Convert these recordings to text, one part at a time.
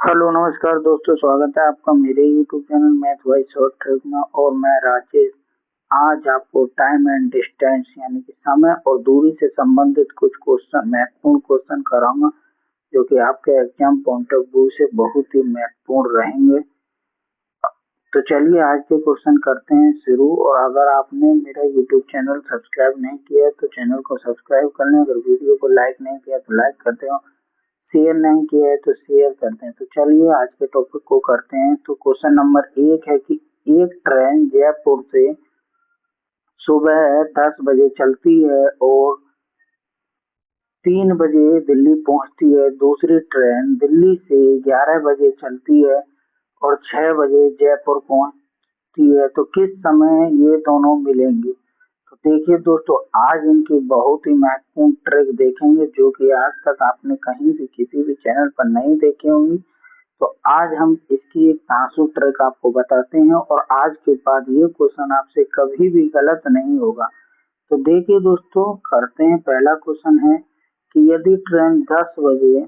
Hello नमस्कार दोस्तों, स्वागत है आपका मेरे YouTube channel math wise short trick में। और मैं राजेश आज आपको टाइम एंड डिस्टेंस यानी कि समय और दूरी से संबंधित कुछ क्वेश्चन महत्वपूर्ण क्वेश्चन कराऊंगा जो कि आपके एग्जाम पॉइंट ऑफ व्यू से बहुत ही महत्वपूर्ण रहेंगे। तो चलिए आज के क्वेश्चन करते हैं शुरू। और अगर आपने मेरा यूट्यूब चैनल सब्सक्राइब नहीं किया तो चैनल को सब्सक्राइब कर लें। अगर वीडियो को लाइक नहीं किया तो लाइक करते हो, शेयर नहीं किया है तो शेयर करते हैं। तो चलिए आज के टॉपिक को करते हैं। तो क्वेश्चन नंबर 1 है कि एक ट्रेन जयपुर से सुबह 10 बजे चलती है और 3 बजे दिल्ली पहुंचती है। दूसरी ट्रेन दिल्ली से 11 बजे चलती है और 6 बजे जयपुर पहुंचती है। तो किस समय ये दोनों मिलेंगी? तो देखिए दोस्तों, आज इनकी बहुत ही महत्वपूर्ण ट्रिक देखेंगे जो कि आज तक आपने कहीं भी किसी भी चैनल पर नहीं देखी होंगी। तो आज हम इसकी एक धांसू ट्रिक आपको बताते हैं और आज के बाद ये क्वेश्चन आपसे कभी भी गलत नहीं होगा। तो देखिए दोस्तों, करते हैं। पहला क्वेश्चन है कि यदि ट्रेन 10 बजे,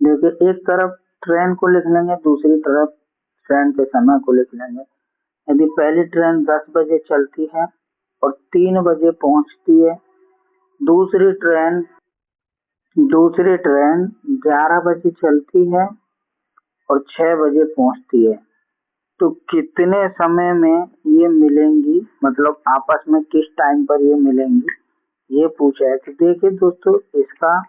देखिए एक तरफ ट्रेन को लिख लेंगे, दूसरी तरफ ट्रेन के समय को लिख लेंगे। यदि पहली ट्रेन 10 बजे चलती है और 3 बजे पहुंचती है, दूसरी ट्रेन दूसरी ट्रेन 11 बजे चलती है और 6 बजे पहुंचती है, तो कितने समय में ये मिलेंगी, मतलब आपस में किस टाइम पर ये मिलेंगी, ये पूछा है। तो देखिए दोस्तों, इसका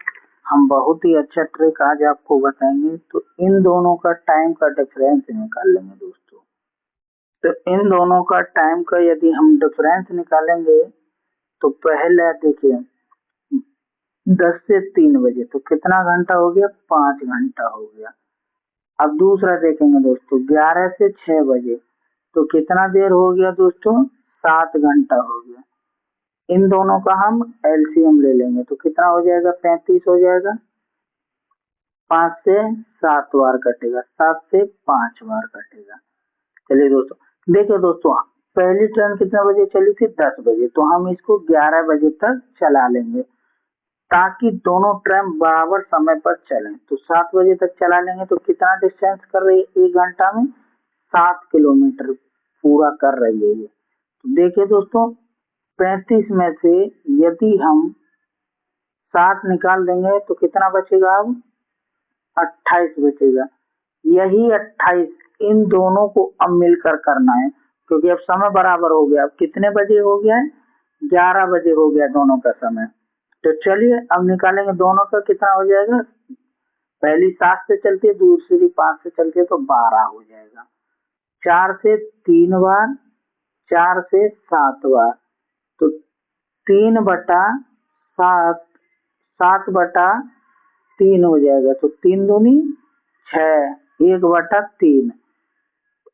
हम बहुत ही अच्छा ट्रिक आज आपको बताएंगे। तो इन दोनों का टाइम का डिफरेंस निकाल लेंगे दोस्तों। तो इन दोनों का टाइम का यदि हम डिफरेंस निकालेंगे तो पहले देखिए 10 से 3 बजे तो कितना घंटा हो गया? 5 घंटा हो गया। अब दूसरा देखेंगे दोस्तों, 11 से 6 बजे तो कितना देर हो गया दोस्तों? 7 घंटा हो गया। इन दोनों का हम एलसीएम ले लेंगे तो कितना हो जाएगा? 35 हो जाएगा। 5 से 7 बार कटेगा, 7 से 5 बार कटेगा। चलिए दोस्तों, देखिए दोस्तों, पहली ट्रेन कितने बजे चली थी? 10 बजे। तो हम इसको 11 बजे तक चला लेंगे ताकि दोनों ट्रेन बराबर समय पर चलें। तो 7 बजे तक चला लेंगे तो कितना डिस्टेंस कर रही है? 1 घंटा में 7 किलोमीटर पूरा कर रही है ये। तो देखिए दोस्तों, 35 में से यदि हम 7 निकाल देंगे तो कितना बचेगा? अब 28 बचेगा। यही 28 इन दोनों को अब मिलकर करना है क्योंकि अब समय बराबर हो गया। अब कितने बजे हो गया है? 11 बजे हो गया दोनों का समय। तो चलिए अब निकालेंगे दोनों का, कितना हो जाएगा? पहली 7 से चलती है, दूसरी 5 से चलती है तो 12 हो जाएगा। 4 से 3 बार, 4 से 7 बार, तो 3/7, 7/3 हो जाएगा। तो 3 दूनी 6, 1/3।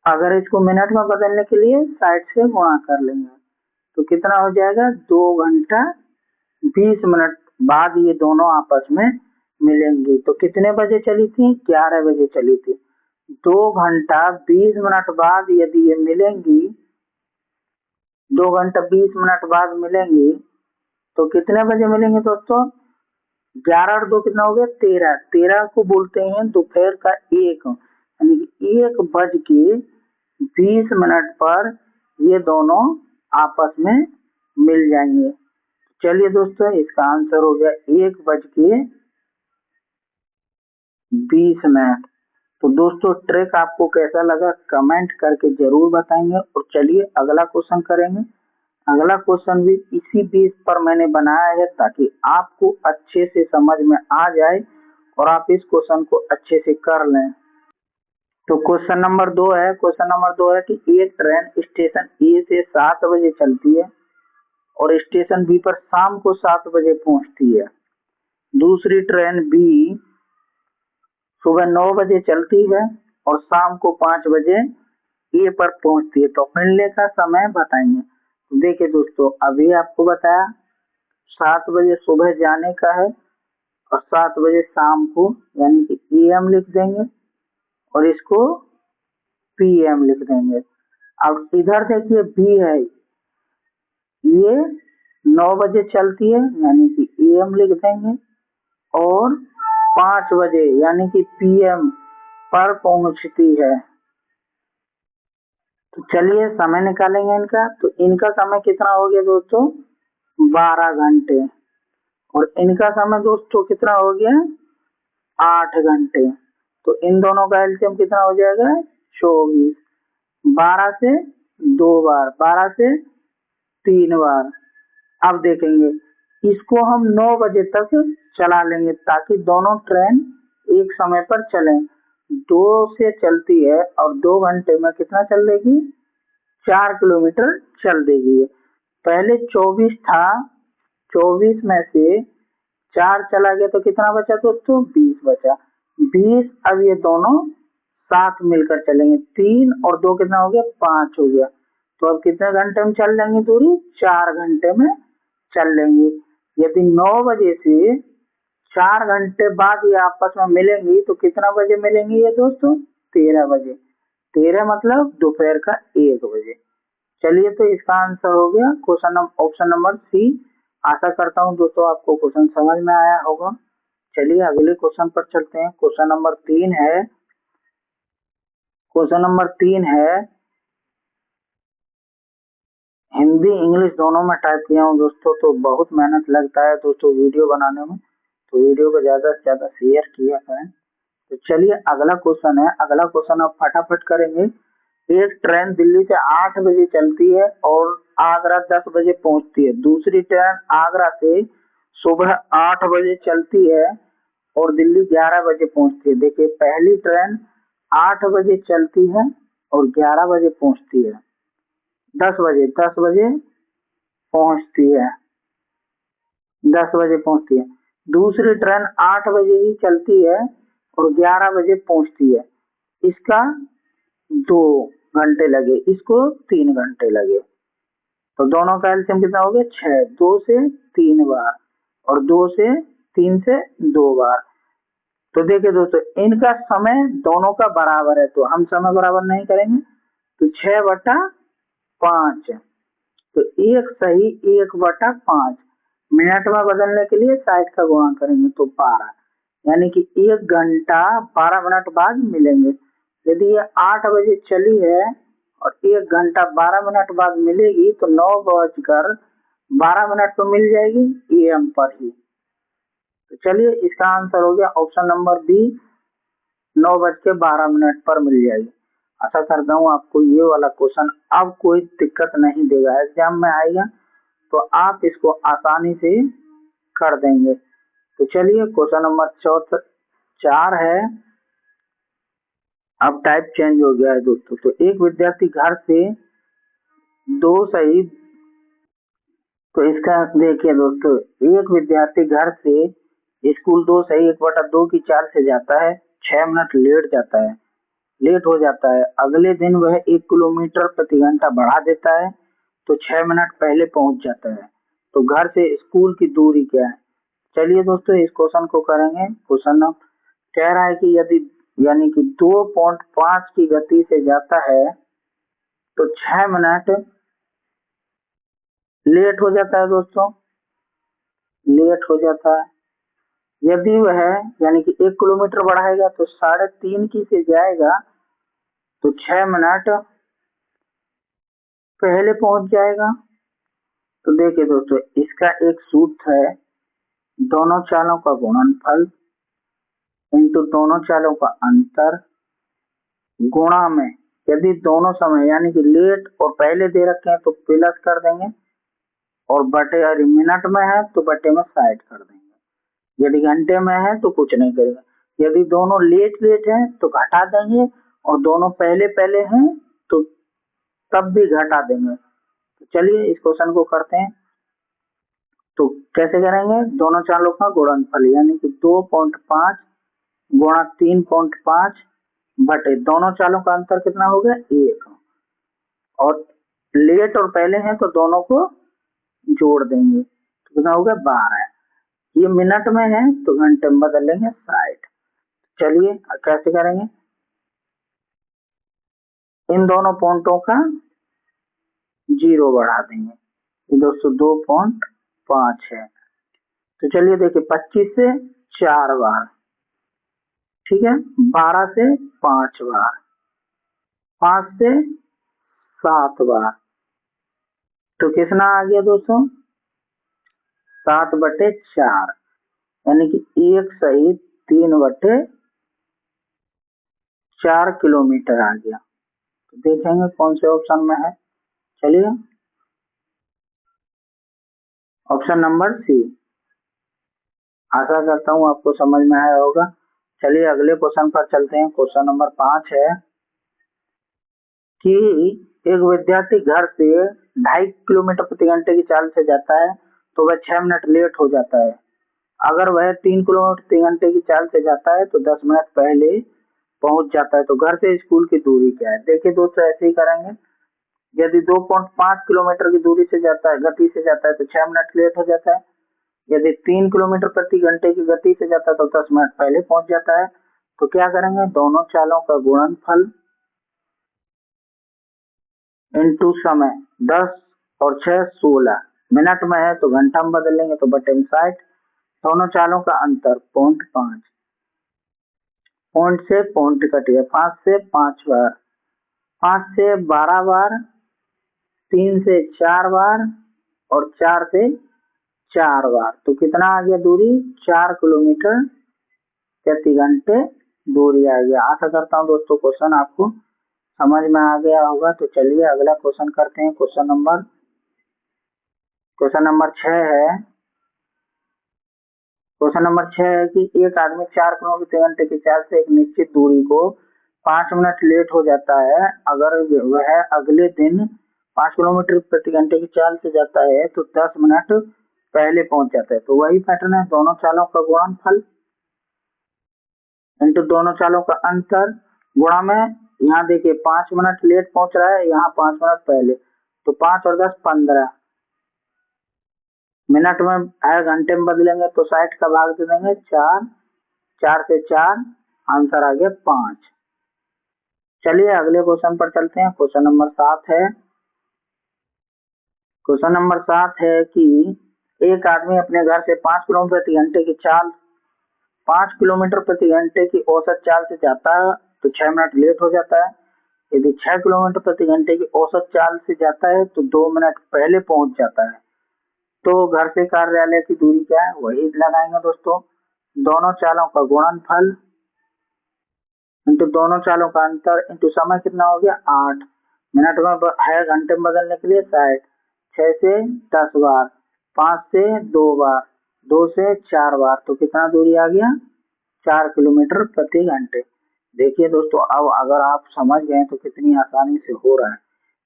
अगर इसको मिनट में बदलने के लिए साइड से गुणा कर लेंगे तो कितना हो जाएगा? 2 घंटा 20 मिनट बाद ये दोनों आपस में मिलेंगी। तो कितने बजे चली थी? 11 बजे चली थी। 2 घंटा 20 मिनट बाद यदि ये मिलेंगी, 2 घंटा 20 मिनट बाद मिलेंगी तो कितने बजे मिलेंगे दोस्तों? 11 और 2 कितना हो गया? 13। 13 को बोलते हैं दोपहर का 1, यानी कि 1:20 पर ये दोनों आपस में मिल जाएंगे। चलिए दोस्तों, इसका आंसर हो गया 1:20। तो दोस्तों, ट्रिक आपको कैसा लगा कमेंट करके जरूर बताएंगे। और चलिए अगला क्वेश्चन करेंगे। अगला क्वेश्चन भी इसी बेस पर मैंने बनाया है ताकि आपको अच्छे से समझ में आ जाए और आप इस क्वेश्चन को अच्छे से कर लें। तो क्वेश्चन नंबर 2 है। क्वेश्चन नंबर 2 है कि एक ट्रेन स्टेशन ए से 7 बजे चलती है और स्टेशन बी पर शाम को 7 बजे पहुंचती है। दूसरी ट्रेन बी सुबह 9 बजे चलती है और शाम को 5 बजे ए पर पहुंचती है। तो मिलने का समय बताएंगे। देखिए दोस्तों, अभी आपको बताया 7 बजे सुबह जाने का है और 7 बजे शाम को, यानी कि एएम लिख देंगे और इसको पीएम लिख देंगे। अब इधर देखिए बी है, ये 9 बजे चलती है यानी कि एएम लिख देंगे और 5 बजे यानी कि PM पर पहुंचती है। तो चलिए समय निकालेंगे इनका। तो इनका समय कितना हो गया दोस्तों, 12 घंटे, और इनका समय दोस्तों कितना हो गया, 8 घंटे। तो इन दोनों का एलसीएम कितना हो जाएगा, 24। 12 से 2 बार, 12 से 3 बार। अब देखेंगे इसको हम 9 बजे तक चला लेंगे ताकि दोनों ट्रेन एक समय पर चलें। 2 से चलती है और 2 घंटे में कितना चल देगी, 4 किलोमीटर चल देगी। पहले 24 था, 24 में से 4 चला गया तो कितना बचा दोस्तों, 20 बचा। 20 अब ये दोनों साथ मिलकर चलेंगे, 3 और 2 कितना हो गया, 5 हो गया। तो अब कितने घंटे में चल लेंगे दूरी, 4 घंटे में चल लेंगे। यदि 9 बजे से 4 घंटे बाद ये आपस में मिलेंगी तो कितना बजे मिलेंगी ये दोस्तों, 13 बजे। 13 मतलब दोपहर का 1 बजे। चलिए तो इसका आंसर हो गया क्वेश्चन ऑप्शन नंबर सी। आशा करता हूँ दोस्तों आपको क्वेश्चन समझ में आया होगा। चलिए अगले क्वेश्चन पर चलते हैं। क्वेश्चन नंबर 3 है, क्वेश्चन नंबर 3 है, हिंदी इंग्लिश दोनों में टाइप किया हूँ दोस्तों, तो बहुत मेहनत लगता है दोस्तों वीडियो बनाने में, तो वीडियो को ज्यादा से ज्यादा शेयर किया करें। तो चलिए अगला क्वेश्चन है। अगला क्वेश्चन आप फटाफट करेंगे। एक ट्रेन दिल्ली से 8 बजे चलती है और आगरा 10 बजे पहुंचती है। दूसरी ट्रेन आगरा से सुबह 8 बजे चलती है और दिल्ली 11 बजे पहुंचती है। देखिए पहली ट्रेन 8 बजे चलती है और 11 बजे पहुंचती है, 10 बजे पहुंचती है, 10 बजे पहुंचती है। दूसरी ट्रेन 8 बजे ही चलती है और 11 बजे पहुंचती है। इसका 2 घंटे लगे, इसको 3 घंटे लगे। तो दोनों का एलसीएम कितना हो गया, 6। 2 से 3 बार और 2 से 3 से 2 बार। तो देखिए दोस्तों इनका समय दोनों का बराबर है, तो हम समय बराबर नहीं करेंगे, तो 6/5। तो 1 सही 1/5। मिनट में बदलने के लिए साइड का गुणा करेंगे तो 12, यानी कि 1 घंटा 12 मिनट बाद मिलेंगे। यदि ये 8 बजे चली है और 1 घंटा 12 मिनट बाद मिलेगी तो 9:12 पर मिल जाएगी AM पर ही। तो चलिए इसका आंसर हो गया ऑप्शन नंबर बी, 9:12 पर मिल जाएगी। आशा करता हूँ आपको ये वाला क्वेश्चन अब कोई दिक्कत नहीं देगा, एग्जाम में आएगा तो आप इसको आसानी से कर देंगे। तो चलिए क्वेश्चन नंबर 4 है। अब टाइप चेंज हो गया है दोस्तों। तो एक विद्यार्थी घर से 2 सही, तो इसका देखिए दोस्तों, एक विद्यार्थी घर से स्कूल 2 सही 1/2 की चाल से जाता है, 6 मिनट लेट हो जाता है। अगले दिन वह 1 किलोमीटर प्रति घंटा बढ़ा देता है तो 6 मिनट पहले पहुंच जाता है। तो घर से स्कूल की दूरी क्या है। चलिए दोस्तों इस क्वेश्चन को करेंगे। क्वेश्चन कह रहा है कि यदि यानी कि 2.5 की गति से जाता है तो 6 मिनट लेट हो जाता है दोस्तों, लेट हो जाता है। यदि वह यानी कि 1 किलोमीटर बढ़ाएगा तो 3.5 की से जाएगा तो 6 मिनट पहले पहुंच जाएगा। तो देखिए दोस्तों इसका एक सूत्र है, दोनों चालों का गुणनफल इंटू दोनों चालों का अंतर गुणा में, यदि दोनों समय यानी कि लेट और पहले दे रखे हैं तो प्लस कर देंगे और बटे अरे मिनट में है तो बटे में साइड कर देंगे। यदि घंटे में है तो कुछ नहीं करेंगे। यदि दोनों लेट हैं तो घटा देंगे और दोनों पहले हैं तो तब भी घटा देंगे। तो चलिए इस क्वेश्चन को करते हैं। तो कैसे करेंगे, दोनों चालों का गुणनफल यानी कि 2.5 गुणा 3.5 बटे दोनों चालों का अंतर कितना हो गया, 1, और लेट और पहले हैं तो दोनों को जोड़ देंगे तो कितना हो गया, 12। ये मिनट में है तो घंटे में बदल लेंगे साइड। चलिए कैसे करेंगे, इन दोनों पॉइंटों का 0 बढ़ा देंगे। ये दोस्तों 2.5 है। तो चलिए देखिए 25 से 4 बार ठीक है, 12 से 5 बार, 5 से 7 बार, तो कितना आ गया दोस्तों, 7/4, यानी कि 1 सही 3/4 किलोमीटर आ गया। तो देखेंगे कौन से ऑप्शन में है। चलिए, ऑप्शन नंबर सी। आशा करता हूँ आपको समझ में आया होगा। चलिए अगले क्वेश्चन पर चलते हैं। क्वेश्चन नंबर 5 है कि एक विद्यार्थी घर से 2.5 किलोमीटर प्रति घंटे की चाल से जाता है तो वह 6 मिनट लेट हो जाता है। अगर वह 3 किलोमीटर प्रति घंटे की चाल से जाता है तो 10 मिनट पहले पहुंच जाता है। तो घर से स्कूल की दूरी क्या है। देखिए दोस्तों, ऐसे ही करेंगे। यदि 2.5 किलोमीटर की दूरी से जाता है, गति से जाता है, तो 6 मिनट लेट हो जाता है। यदि 3 किलोमीटर प्रति घंटे की गति से जाता है तो 10 मिनट पहले पहुंच जाता है। तो क्या करेंगे, दोनों चालों का गुणनफल इनटू समय, 10 और 6 16, मिनट में है तो घंटा में बदल लेंगे तो बटे में 60। दोनों चालों का अंतर 0.5, पॉइंट से पॉइंट कट गया, 5 से 5 बार, 5 से 12 बार, 3 से 4 बार और 4 से 4 बार। तो कितना आ गया दूरी, 4 किलोमीटर प्रति घंटे दूरी आ गया। आशा करता हूँ दोस्तों क्वेश्चन आपको समझ में आ गया होगा। तो चलिए अगला क्वेश्चन करते हैं। क्वेश्चन नंबर 6 है। क्वेश्चन नंबर 6 है कि एक आदमी 4 किलोमीटर प्रति घंटे की चाल से एक निश्चित दूरी को 5 मिनट लेट हो जाता है। अगर वह अगले दिन 5 किलोमीटर प्रति घंटे की चाल से जाता है तो 10 मिनट पहले पहुंच जाता है। तो वही पैटर्न है, दोनों चालों का गुणनफल इंटू दोनों चालों का अंतर, गुणा में यहाँ देखिए 5 मिनट लेट पहुंच रहा है, यहाँ 5 मिनट पहले, तो 5 और 10 15, मिनट में है घंटे में बदलेंगे तो 60 का भाग दे देंगे 4, 4 से 4, आंसर आ गया 5। चलिए अगले क्वेश्चन पर चलते हैं। क्वेश्चन नंबर 7 है। क्वेश्चन नंबर 7 है कि एक आदमी अपने घर से 5 किलोमीटर प्रति घंटे की चाल 5 किलोमीटर प्रति घंटे की औसत चाल से जाता है तो 6 मिनट लेट हो जाता है। यदि 6 किलोमीटर प्रति घंटे की औसत चाल से जाता है तो 2 मिनट पहले पहुंच जाता है। तो घर से कार्यालय की दूरी क्या है, वही लगाएंगे दोस्तों। दोनों चालों का गुणनफल इंटू दोनों चालों का अंतर इंटू समय कितना हो गया 8, मिनट में है घंटे में बदलने के लिए 60, 6 से 10 बार, 5 से 2 बार, 2 से 4 बार, तो कितना दूरी आ गया 4 किलोमीटर प्रति घंटे। देखिए दोस्तों, अब अगर आप समझ गए तो कितनी आसानी से हो रहा है।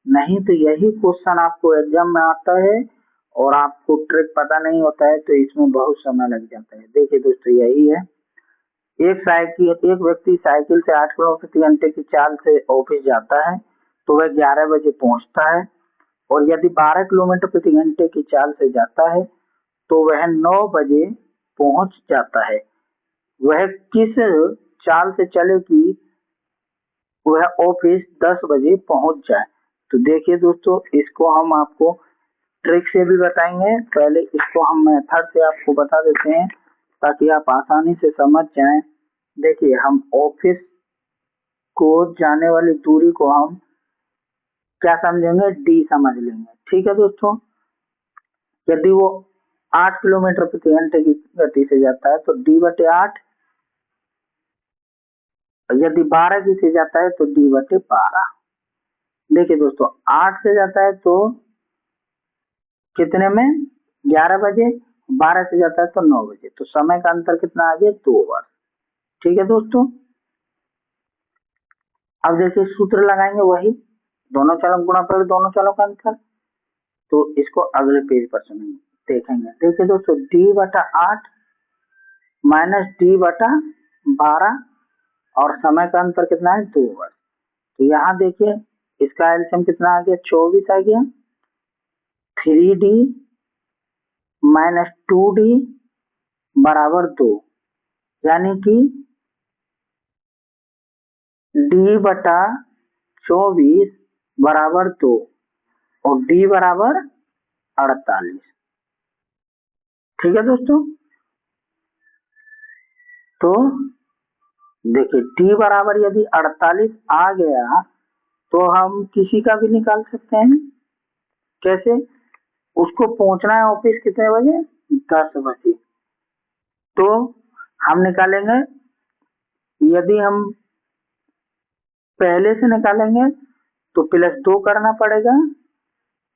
नहीं तो यही क्वेश्चन आपको एग्जाम में आता है और आपको ट्रिक पता नहीं होता है तो इसमें बहुत समय लग जाता है। देखिए दोस्तों, यही है। एक व्यक्ति साइकिल से 8 किलोमीटर प्रति घंटे की चाल से ऑफिस जाता है तो वह 11 बजे पहुंचता है। और यदि 12 किलोमीटर प्रति घंटे की चाल से जाता है तो वह 9 बजे पहुंच जाता है। वह किस चाल से चले कि वह ऑफिस 10 बजे पहुंच जाए। तो देखिए दोस्तों, इसको हम आपको ट्रिक से भी बताएंगे, पहले इसको हम मेथड से आपको बता देते हैं ताकि आप आसानी से समझ जाएं। देखिए, हम ऑफिस को जाने वाली दूरी को हम क्या समझेंगे, डी समझ लेंगे। ठीक है दोस्तों, यदि वो 8 किलोमीटर प्रति घंटे की गति से जाता है तो D/8, यदि 12 की से जाता है तो D/12। देखिए दोस्तों, 8 से जाता है तो कितने में 11 बजे, 12 से जाता है तो 9 बजे, तो समय का अंतर कितना आ गया 2 वर्ष। ठीक है दोस्तों, अब देखिए सूत्र लगाएंगे वही, दोनों चालों गुणा कर दोनों चालों का अंतर। तो इसको अगले पेज पर सुनेंगे, देखेंगे। देखिए दोस्तों, D/8 माइनस D/12 और समय का अंतर कितना है 2 वर्ष। तो यहाँ देखिए इसका एलसीएम कितना आ गया 24 आ गया। 3D माइनस 2D बराबर 2, यानी कि D/24 बराबर 2 और D बराबर 48। ठीक है दोस्तों, तो देखिए टी बराबर यदि 48 आ गया तो हम किसी का भी निकाल सकते हैं। कैसे? उसको पहुंचना है ऑफिस कितने बजे? 10 बजे। तो हम निकालेंगे, यदि हम पहले से निकालेंगे तो +2 करना पड़ेगा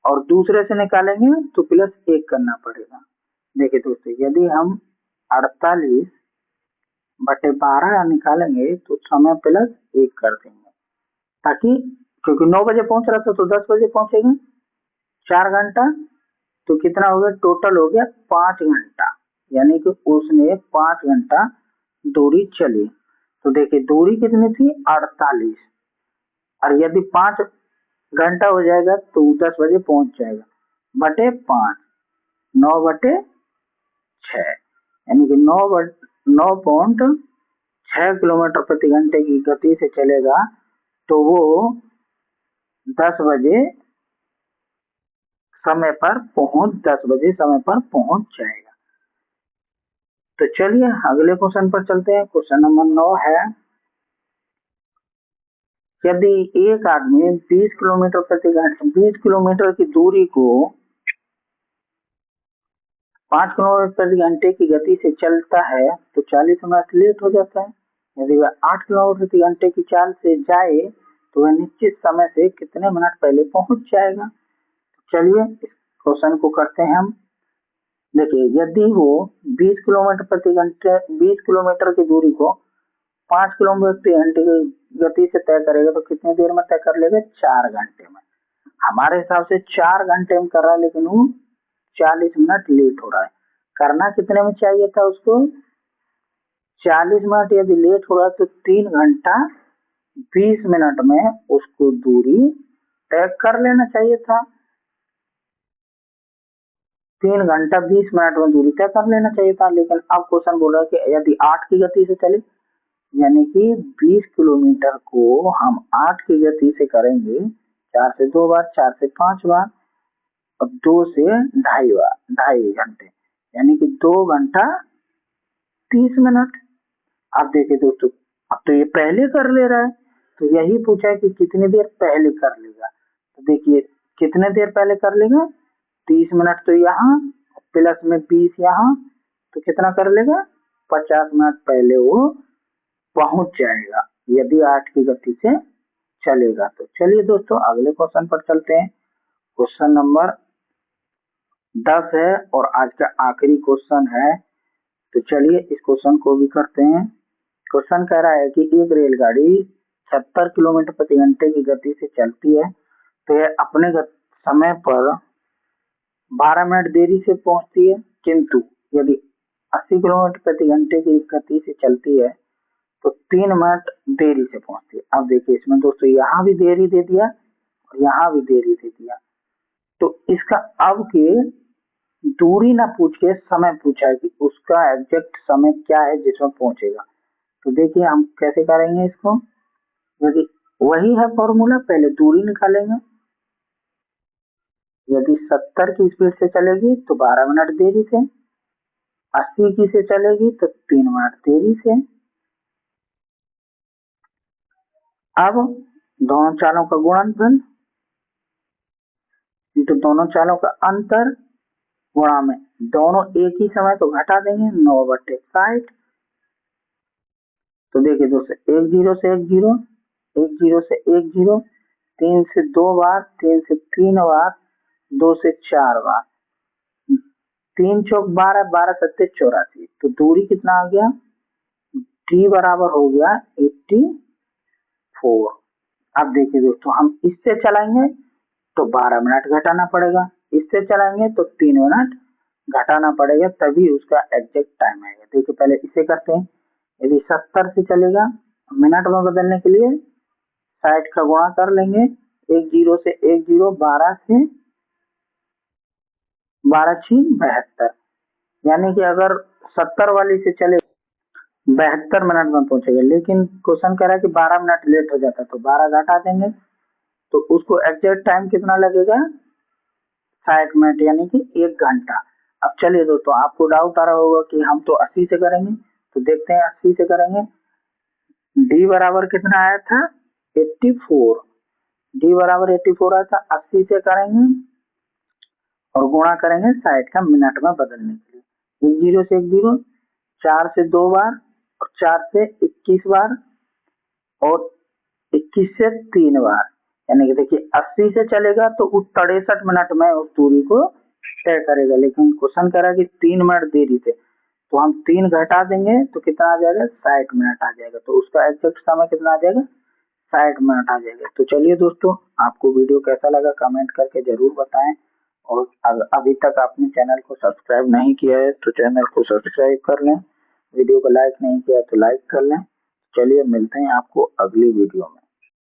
और दूसरे से निकालेंगे तो +1 करना पड़ेगा। देखिए दोस्तों, यदि हम 48/12 निकालेंगे तो समय +1 कर देंगे, ताकि क्योंकि 9 बजे पहुंच रहा था तो 10 बजे पहुंचेगा, 4 घंटा। तो कितना हो गया? टोटल हो गया 5 घंटा, यानी कि उसने 5 घंटा दूरी चली। तो देखिए दूरी कितनी थी? 48, और यदि 5 घंटा हो जाएगा तो 10 बजे पहुंच जाएगा, बटे 5, 9/6, यानी कि 9.6 किलोमीटर प्रति घंटे की गति से चलेगा तो वो 10 बजे समय पर पहुंच जाएगा। तो चलिए अगले क्वेश्चन पर चलते हैं। क्वेश्चन नंबर 9 है, यदि एक आदमी 20 किलोमीटर की दूरी को 5 किलोमीटर प्रति घंटे की गति से चलता है तो 40 मिनट लेट हो जाता है। यदि वह 8 किलोमीटर प्रति घंटे की चाल से जाए तो वह निश्चित समय से कितने मिनट पहले पहुंच जाएगा। चलिए इस क्वेश्चन को करते हैं हम। देखिए यदि वो 20 किलोमीटर की दूरी को 5 किलोमीटर प्रति घंटे की गति से तय करेगा तो कितनी देर में तय कर लेगा? 4 घंटे में। हमारे हिसाब से 4 घंटे में कर रहा है, लेकिन वो 40 मिनट लेट हो रहा है। करना कितने में चाहिए था उसको? 40 मिनट यदि लेट हो रहा है तो 3 घंटा 20 मिनट में उसको दूरी तय कर लेना चाहिए था। 3 घंटा 20 मिनट में दूरी तय कर लेना चाहिए था। लेकिन अब क्वेश्चन बोल रहा है कि यदि 8 की गति से चले, यानी कि 20 किलोमीटर को हम 8 की गति से करेंगे, 4 से 2 बार, 4 से 5 बार और 2 से 2.5 बार, 2.5 घंटे, यानी कि 2 घंटा 30 मिनट। अब देखिए दोस्तों, अब तो ये पहले कर ले रहा है, तो यही पूछा है कि कितनी देर पहले कर लेगा। तो देखिए कितने देर पहले कर लेगा? 30 मिनट तो यहाँ प्लस में 20 यहाँ, तो कितना कर लेगा? 50 मिनट पहले वो पहुंच जाएगा यदि 8 की गति से चलेगा। तो चलिए दोस्तों अगले क्वेश्चन पर चलते हैं। क्वेश्चन नंबर 10 है और आज का आखिरी क्वेश्चन है। तो चलिए इस क्वेश्चन को भी करते हैं। क्वेश्चन कह रहा है कि एक रेलगाड़ी 70 किलोमीटर प्रति घंटे की गति से चलती है, तो यह अपने समय पर 12 मिनट देरी से पहुंचती है, किंतु यदि 80 किलोमीटर प्रति घंटे की गति से चलती है तो 3 मिनट देरी से पहुंचती है। अब देखिए इसमें दोस्तों यहाँ भी देरी दे दिया और यहाँ भी देरी दे दिया, तो इसका अब के दूरी ना पूछ के समय पूछा है कि उसका एग्जैक्ट समय क्या है जिसमें पहुंचेगा। तो देखिए हम कैसे करेंगे इसको। यदि वही है फॉर्मूला, पहले दूरी निकालेंगे। यदि 70 की स्पीड से चलेगी तो 12 मिनट देरी से, 80 की से चलेगी तो 3 मिनट देरी से। अब दोनों चालों का गुणनफल तो दोनों चालों का अंतर गुणा में दोनों एक ही समय तो घटा देंगे, 9/60। तो देखिए दोस्तों 1 0 से 1 0, 1 0 से 1 0, 3 से 2 बार, 3 से 3 बार, 2 से 4 बार, 3 चौक 12, 12 सत्ते 84। तो दूरी कितना आ गया? टी बराबर हो गया 84। अब देखिए दोस्तों हम इससे चलाएंगे तो 12 मिनट घटाना पड़ेगा, इससे चलाएंगे तो 3 मिनट घटाना पड़ेगा, तभी उसका एग्जैक्ट टाइम आएगा। देखिए पहले इसे करते हैं। यदि 70 से चलेगा, मिनट में बदलने के लिए 60 का गुणा कर लेंगे, 1 0 से 1 0, 12 से 12 6 72, यानी कि अगर 70 वाली से चले 72 मिनट में पहुंचेगा। लेकिन क्वेश्चन कह रहा है कि 12 मिनट लेट हो जाता है, तो 12 घटा देंगे तो उसको एग्जैक्ट टाइम कितना लगेगा? 60 मिनट, यानी कि 1 घंटा। अब चलिए दोस्तों, आपको डाउट आ रहा होगा कि हम तो 80 से करेंगे, तो देखते हैं 80 से करेंगे। डी बराबर कितना आया था 84, डी बराबर 84 आया था। 80 से करेंगे और गुणा करेंगे 60 का मिनट में बदलने के लिए। एक जीरो से एक जीरो, 4 से 2 बार और 4 से 21 बार और 21 से 3 बार, यानी कि देखिए 80 से चलेगा तो 63 मिनट में उस दूरी को तय करेगा। लेकिन क्वेश्चन कह रहा है कि 3 मिनट देरी से, तो हम 3 घटा देंगे तो कितना आ जाएगा 60 मिनट आ जाएगा। तो उसका एग्जैक्ट समय कितना आ जाएगा 60 मिनट आ जाएगा। तो चलिए दोस्तों, आपको वीडियो कैसा लगा कमेंट करके जरूर बताएं, और अभी तक आपने चैनल को सब्सक्राइब नहीं किया है तो चैनल को सब्सक्राइब कर लें, वीडियो को लाइक नहीं किया तो लाइक कर लें। चलिए मिलते हैं आपको अगली वीडियो में।